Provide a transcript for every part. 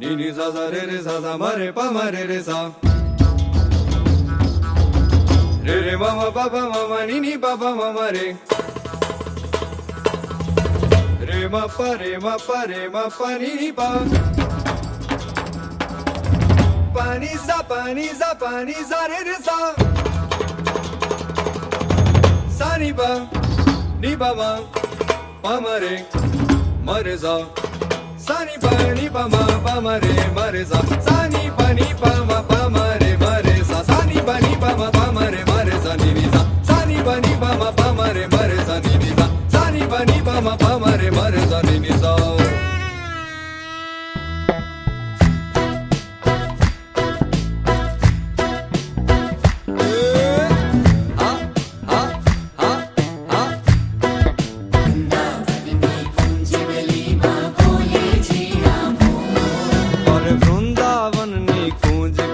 ni ni sa sa ma re pa ma re sa re ma ma pa pa ma ma ni pa pa ma ma re ma pa ni pa pa ni sa re sa sa ni pa ma re sa sa ni pa ma re sa sa ni pa ma re sa sa ni pa ma re sa ni ni sa sa ni pa ma re sa ni ni sa sa ni pa ma re sa ni ni sa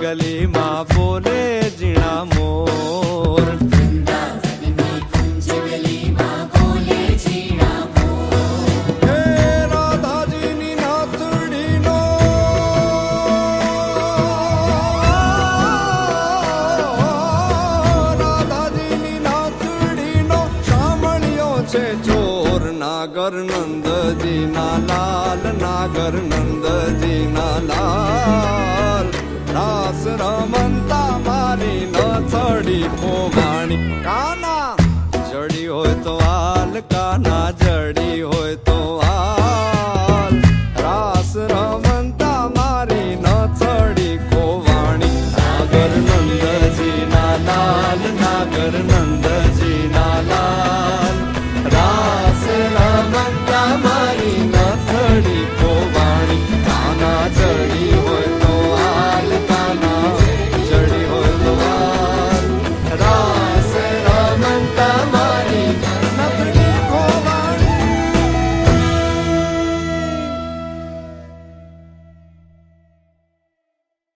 गली माँ बोले जीना मोर गली माँ बोले जीना मोर हे राधा जी नी नाथड़ी no Radha ji नी नाथड़ी no शामणियों छे चोर नागर नंद जी ना लाल नागर नंद जी ना लाल रास रमंता मारी न थड़ी पोगाणी काना जड़ी होय तो हाल काना जड़ी होय तो